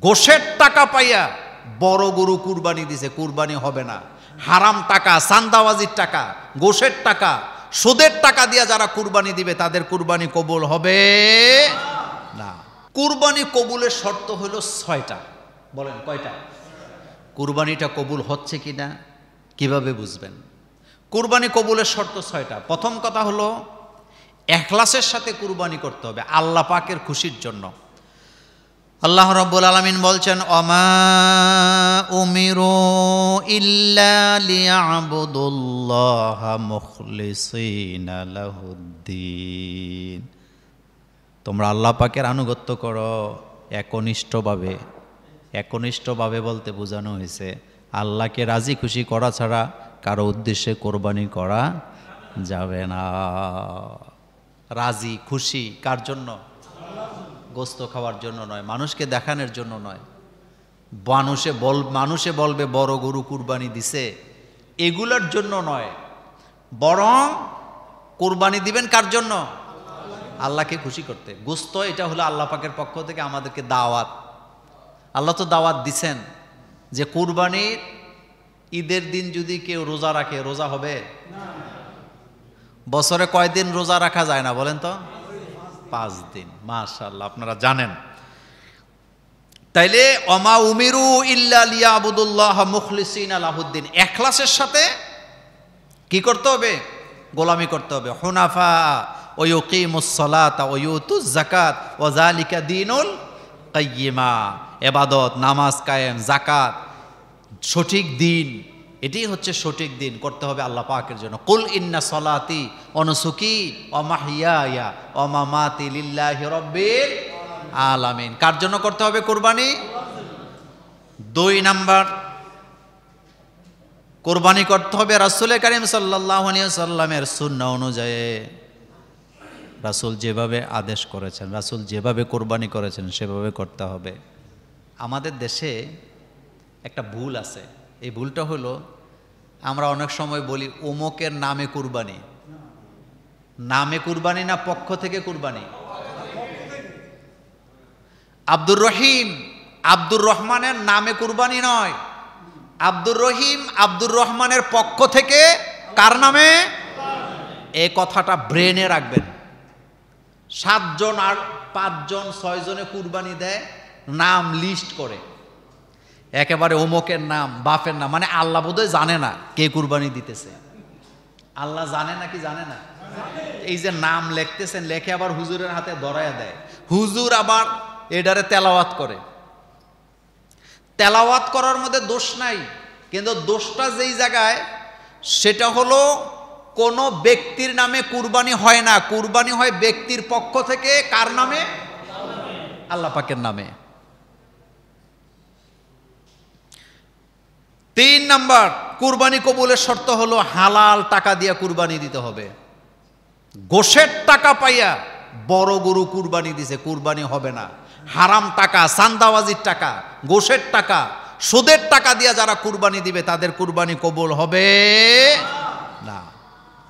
গোশের টাকা পাইয়া বড় গরু কুরবানি দিছে, কুরবানি হবে না। হারাম টাকা, চান্দাবাজির টাকা, গোশের টাকা, সুদের টাকা দিয়া যারা কুরবানি দিবে তাদের কুরবানি কবুল হবে না। কুরবানি কবুলের শর্ত হলো 6টা। বলেন কয়টা? কুরবানিটা কবুল হচ্ছে কিনা কিভাবে বুঝবেন? কুরবানি কবুলের শর্ত 6টা। প্রথম কথা হলো ইখলাসের সাথে কুরবানি করতে হবে আল্লাহ পাকের খুশির জন্য। আল্লাহ রাব্বুল আলামিন বলছেন, ওমা উমিরু ইল্লা লিয়াবুদুল্লাহা মুখলিসিনা লাহুদ্দিন। তোমরা আল্লাহ পাকের আনুগত্য করো একনিষ্ঠভাবে। একনিষ্ঠভাবে বলতে বোঝানো হয়েছে আল্লাহকে রাজি খুশি করা ছাড়া কারো উদ্দেশ্যে কোরবানি করা যাবে না। রাজি খুশি কার জন্য? গোস্ত খাওয়ার জন্য নয়, মানুষকে দেখানোর জন্য নয়, মানুষে বলবে বড় গরু কুরবানি দিছে এগুলোর জন্য নয়, বরং কুরবানি দিবেন কার জন্য? আল্লাহকে খুশি করতে। গোস্ত এটা হলো আল্লাহ পাকের পক্ষ থেকে আমাদেরকে দাওয়াত। আল্লাহ তো দাওয়াত দিছেন যে কুরবানির ঈদের দিন যদি কেউ রোজা রাখে রোজা হবে? বছরে কয়দিন রোজা রাখা যায় না বলেন তো? 5 দিন। মাশাআল্লাহ, আপনারা জানেন। তাইলে ওমা উমিরু ইল্লা লিয়াবুদুল্লাহ মুখলিসিনা লাহুদ্দিন, ইখলাসের সাথে কি করতে হবে? গোলামি করতে হবে। হুনাফা ওয়া ইউকিমুস সালাতা ওয়া ইউতুজ যাকাত ওয়া যালিকা দীনুল কাইয়্যিমা। ইবাদত, নামাজ কায়েম, যাকাত, সঠিক দিন, এটাই হচ্ছে সঠিক দিন করতে হবে আল্লাহ পাকের জন্য। কুল ইন্না সলাতি ওয়া নুসুকি ওয়া মাহইয়ায়া ওয়া মামাতি লিল্লাহি রাব্বিল আলামিন। কার জন্য করতে হবে কুরবানি? 2 নাম্বার, কুরবানি করতে হবে রাসূল কারীম সাল্লাল্লাহু আলাইহি ওয়াসাল্লামের সুন্নাহ অনুযায়ী। রাসূল যেভাবে আদেশ করেছেন, রাসূল যেভাবে কুরবানি করেছেন সেভাবে করতে হবে। আমাদের দেশে একটা ভুল আছে, এই ভুলটা হলো আমরা অনেক সময় বলি অমুকের নামে কুরবানি। নামে কুরবানি না পক্ষ থেকে কুরবানি? আব্দুর রহিম আব্দুর রহমানের নামে কুরবানি নয়, আব্দুর রহিম আব্দুর রহমানের পক্ষ থেকে কার নামে? এই কথাটা ব্রেনে রাখবেন। 7 জন আর 5 জন 6 জনে কুরবানি দেয়, নাম লিস্ট করে একেবারে অমুকের নাম, বাপের নাম, মানে আল্লাহ বোধহয় জানে না কে কুরবানি দিতেছে। আল্লাহ জানে নাকি জানে না? এই যে নাম লিখতেছেন, লেখে আবার হুজুরের হাতে ধরায়া দেয়, হুজুর আবার এটারে তেলাওয়াত করে। তেলাওয়াত করার মধ্যে দোষ নাই, কিন্তু দোষটা যেই জায়গায় সেটা হলো কোন ব্যক্তির নামে কুরবানি হয় না, কুরবানি হয় ব্যক্তির পক্ষ থেকে। কার নামে? আল্লাহ পাকের নামে। 3 নাম্বার, কুরবানি কবুলের শর্ত হলো হালাল টাকা দিয়ে কুরবানি দিতে হবে। গোশের টাকা পাইয়া বড় গরু কুরবানি দিছে, কুরবানি হবে না। হারাম টাকা, চান্দাবাজির টাকা, গোশের টাকা, সুদের টাকা দিয়ে যারা কুরবানি দিবে তাদের কুরবানি কবুল হবে না।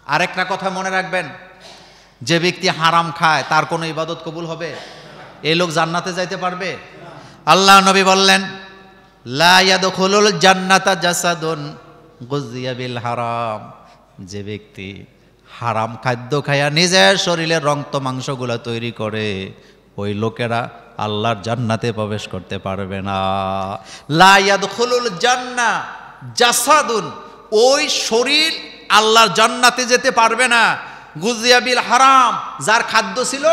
আরেকটা কথা মনে রাখবেন, যে ব্যক্তি হারাম খায় তার কোনো ইবাদত কবুল হবে? এই লোক জান্নাতে যাইতে পারবে? আল্লাহ নবী বললেন, লা ইয়াদখুলুল জান্নাতা জাসাদুন গুযিয়া বিল হারাম। যে ব্যক্তি হারাম খাদ্য খায়া নিজের শরীরের রক্ত মাংসগুলা তৈরি করে, ওই লোকেরা আল্লাহর জান্নাতে প্রবেশ করতে পারবে না। লা ইয়াদখুলুল জান্নাহ জাসাদুন, ওই শরীর আল্লাহর জান্নাতে যেতে পারবে না। গুযিয়া বিল হারাম, যার খাদ্য ছিল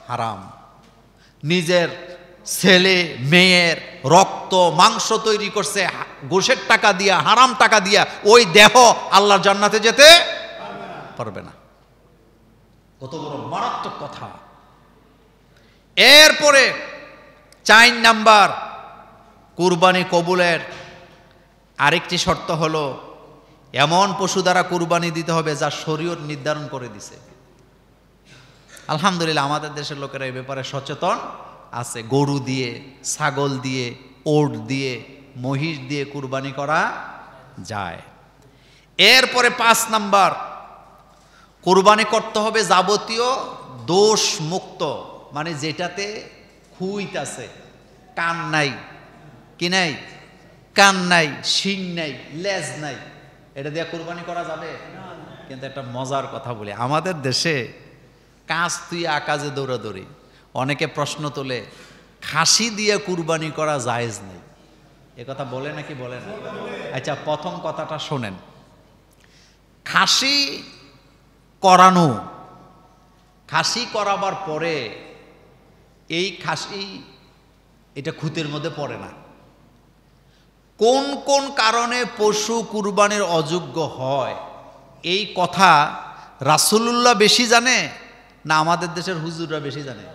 হারাম, নিজের ছেলে মেয়ের রক্ত মাংস তৈরি করছে গোশের টাকা দিয়া, হারাম টাকা দিয়া, ওই দেহ আল্লাহর জান্নাতে যেতে পারবে না। কত বড় মারাত্মক কথা। এরপরে 4 নাম্বার, কুরবানি কবুলের আরেকটি শর্ত হলো এমন পশু দ্বারা কুরবানি দিতে হবে যা শরীয়ত নির্ধারণ করে দিছে। আলহামদুলিল্লাহ আমাদের দেশের লোকেরা এই ব্যাপারে সচেতন আছে। গরু দিয়ে, ছাগল দিয়ে, ওট দিয়ে, মহিষ দিয়ে কুরবানি করা যায়। এরপরে 5 নাম্বার, কুরবানি করতে হবে যাবতীয় দোষ মুক্ত, মানে যেটাতে খুঁত আছে, কান নাই, কি নাই? কান নাই, শিং নাই, লেজ নাই, এটা দিয়ে কুরবানি করা যাবে? কিন্তু একটা মজার কথা বলি, আমাদের দেশে কাজ তুই আকাজে দৌড়াদৌড়ি, অনেকে প্রশ্ন তোলে খাসি দিয়ে কুরবানি করা জায়েজ নেই, এ কথা বলে নাকি বলে না? আচ্ছা, প্রথম কথাটা শোনেন, খাসি করানো, খাসি করাবার পরে এই খাসি এটা খুঁতের মধ্যে পড়ে না। কোন কোন কারণে পশু কুরবানির অযোগ্য হয় এই কথা রাসূলুল্লাহ বেশি জানে না আমাদের দেশের হুজুররা বেশি জানে?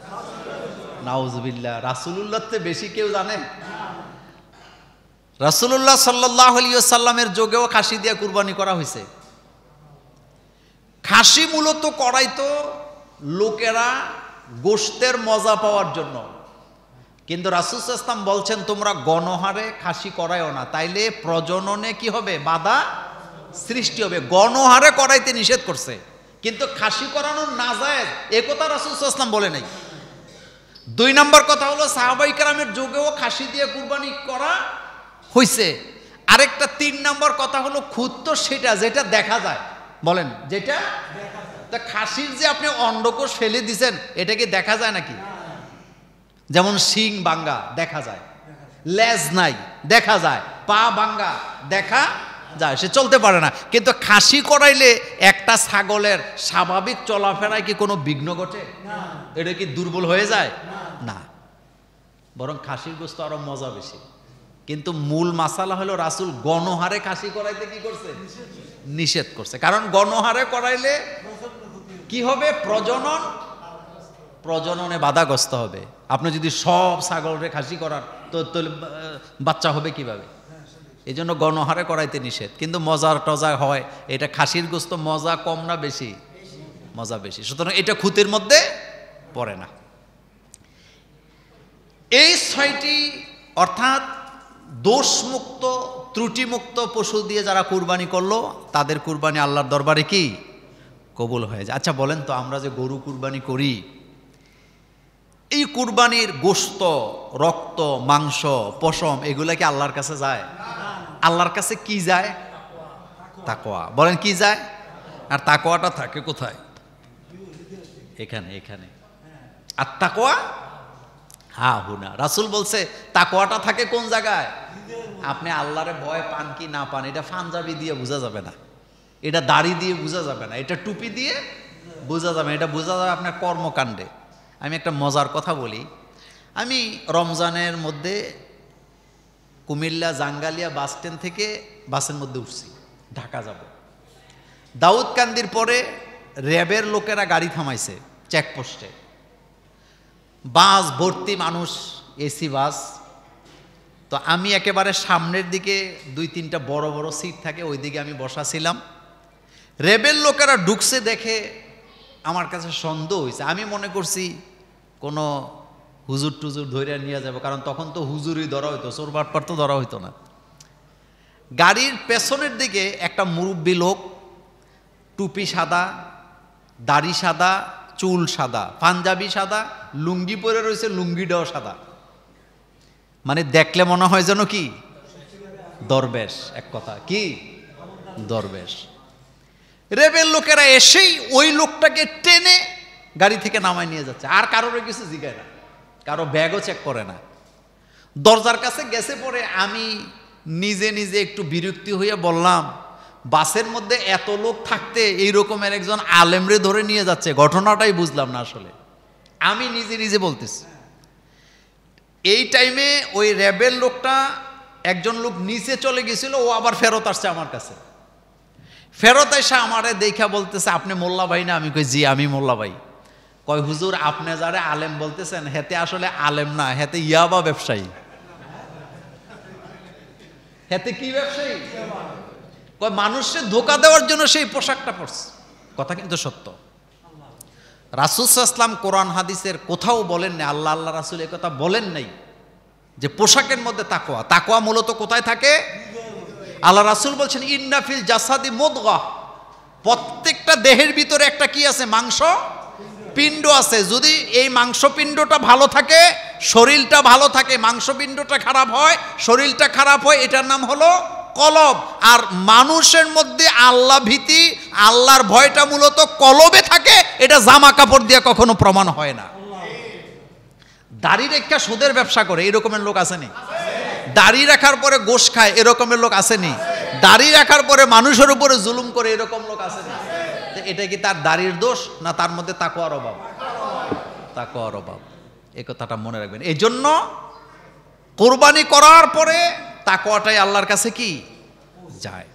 নাউজুবিল্লাহ, রাসূলুল্লাহর চেয়ে বেশি কেউ জানে? রাসূলুল্লাহ সাল্লাল্লাহু আলাইহি ওয়াসাল্লামের যুগেও খাসি দিয়ে কুরবানি করা হয়েছে। খাসি মূলত করাইতো লোকেরা গোশতের মজা পাওয়ার জন্য, কিন্তু রাসূল সাল্লাল্লাহু আলাইহি ওয়াসাল্লাম বলছেন তোমরা গণহারে খাসি করায়ও না, তাইলে প্রজননে কি হবে? বাধা সৃষ্টি হবে। গণহারে করাইতে নিষেধ করছে, কিন্তু খাসি করানো নাজায়েজ এ কথা রাসূল সাল্লাল্লাহু আলাইহি ওয়াসাল্লাম বলে নাই। দুই নম্বর কথা হলো সাহাবায়ে কেরামের যুগেও খাসি দিয়ে কুরবানি করা হয়েছে। আরেকটা তিন নম্বর কথা হলো খুদ তো সেটা যেটা দেখা যায়, বলেন যেটা তা খাসির যে আপনি অন্ডকোষ ফেলে দিছেন এটা কি দেখা যায় নাকি? যেমন শিং ভাঙ্গা দেখা যায়, লেজ নাই দেখা যায়, পা ভাঙ্গা দেখা যায়, সে চলতে পারে না। কিন্তু খাসি করাইলে একটা ছাগলের স্বাভাবিক চলাফেরায় কি কোনো বিঘ্ন ঘটে? এটা কি দুর্বল হয়ে যায়? না, বরং খাসির গোশত আরো মজা বেশি। কিন্তু মূল মাসালা হলো রাসূল গণহারে খাসি করাইতে কি করছে? নিষেধ করছে। কারণ গণহারে করাইলে কি হবে? প্রজননে বাধাগ্রস্ত হবে। আপনি যদি সব ছাগলরে খাসি করার তো বাচ্চা হবে কিভাবে? এই জন্য গণহারে করাইতে নিষেধ। কিন্তু মজার টজা হয়, এটা খাসির গোশত মজা কম না বেশি? মজা বেশি, সুতরাং এটা খুঁতের মধ্যে পড়ে না। এই ছয়টি অর্থাৎ দোষমুক্ত ত্রুটিমুক্ত পশু দিয়ে যারা কুরবানি করলো তাদের কুরবানি আল্লাহর দরবারে কি কবুল হয়ে যায়। আচ্ছা বলেন তো, আমরা যে গরু কুরবানি করি, এই কুরবানির গোশত, রক্ত, মাংস, পশম এগুলা কি আল্লাহর কাছে যায়? আল্লাহর কাছে কি যায়? তাকওয়া। বলেন কি যায়? আর তাকওয়াটা থাকে কোথায়? এখানে, এখানে। আর তাকওয়া হা হুনা। রাসূল বলছে তাকওয়াটা থাকে কোন জায়গায়? আপনি আল্লাহরে ভয় পান কি না পান এটা পাঞ্জাবি দিয়ে বোঝা যাবে না, এটা দাড়ি দিয়ে বোঝা যাবে না, এটা টুপি দিয়ে বোঝা যাবে না, এটা বোঝা যাবে আপনার কর্মকাণ্ডে। আমি একটা মজার কথা বলি, আমি রমজানের মধ্যে কুমিল্লা জাঙ্গালিয়া বাস স্ট্যান্ড থেকে বাসের মধ্যে উঠছি, ঢাকা যাব। দাউদকান্দির পরে র্যাবের লোকেরা গাড়ি থামাইছে চেকপোস্টে, বাস ভর্তি মানুষ, এসি বাস। তো আমি একেবারে সামনের দিকে, দুই তিনটা বড় বড় সিট থাকে, ওই দিকে আমি বসা ছিলাম। র্যাবের লোকেরা ঢুকছে দেখে আমার কাছে সন্দেহ হয়েছে। আমি মনে করছি কোনো হুজুর টুজুর ধরে নিয়ে যাবো, কারণ তখন তো হুজুরই ধরা হইতো, চোর বাটপার তো ধরা হইতো না। গাড়ির পেছনের দিকে একটা মুরব্বী লোক, টুপি সাদা, দাড়ি সাদা, চুল সাদা, পাঞ্জাবি সাদা, লুঙ্গি পরে রয়েছে, লুঙ্গিটাও সাদা, মানে দেখলে মনে হয় যেন কি দরবেশ। এক কথা কি দরবেশ। রেবের লোকেরা এসেই ওই লোকটাকে টেনে গাড়ি থেকে নামায় নিয়ে যাচ্ছে, আর কারোর কিছু জিজ্ঞাসা না, কারো ব্যাগও চেক করে না। দরজার কাছে গেছে পরে আমি নিজে নিজে একটু বিরক্তি হয়ে বললাম, বাসের মধ্যে এত লোক থাকতে এই রকমের একজন আলেমরে ধরে নিয়ে যাচ্ছে, ঘটনাটাই বুঝলাম না আসলে। আমি নিজে নিজে বলতেছি। এই টাইমে ওই র্যাবের লোকটা, একজন লোক নিচে চলে গেছিল, ও আবার ফেরত আসছে আমার কাছে। ফেরত এসে আমারে দেখা বলতেছে, আপনি মোল্লা ভাই না? আমি কই জি আমি মোল্লা ভাই। কয় হুজুর আপনি যারা আলেম বলতেছেন হেতে আসলে আলেম না, হেতে ইয়াবা ব্যবসায়ী। হেতে কি ব্যবসায়ী? কয় মানুষকে ধোকা দেওয়ার জন্য সেই পোশাকটা পরছে। কথা কিন্তু সত্য। রাসূল সাল্লাল্লাহু আলাইহি ওয়াসাল্লাম কোরআন হাদিসের কোথাও বলেন না, আল্লাহ আল্লাহ রাসূল এই কথা বলেন নাই যে পোশাকের মধ্যে তাকওয়া। তাকওয়া মূলত কোথায় থাকে? আল্লাহ রাসূল বলছেন ইন্না ফিল জাসাদি মুদগাহ, প্রত্যেকটা দেহের ভিতরে একটা কি আছে? মাংস পিণ্ড আছে। যদি এই মাংস পিণ্ডটা ভালো থাকে শরীরটা ভালো থাকে, মাংসপিণ্ডটা খারাপ হয়, শরীরটা খারাপ হয়, এটার নাম হলো কলব। আর মানুষের মধ্যে আল্লাহ ভীতি, আল্লাহর ভয়টা মূলত কলবে থাকে, এটা জামা কাপড় দিয়ে কখনো প্রমাণ হয় না। দাড়ি রেখা সুদের ব্যবসা করে এরকমের লোক আসেনি? দাড়ি রাখার পরে গোশ খায় এরকমের লোক আসেনি? দাড়ি রাখার পরে মানুষের উপরে জুলুম করে এরকম লোক আসেনি? এটা কি তার দাড়ির দোষ, না তার মধ্যে তাকওয়ার অভাব? তাকওয়ার অভাব। এই কথাটা মনে রাখবেন। এই জন্য কোরবানি করার পরে তাকওয়াটাই আল্লাহর কাছে কি যায়।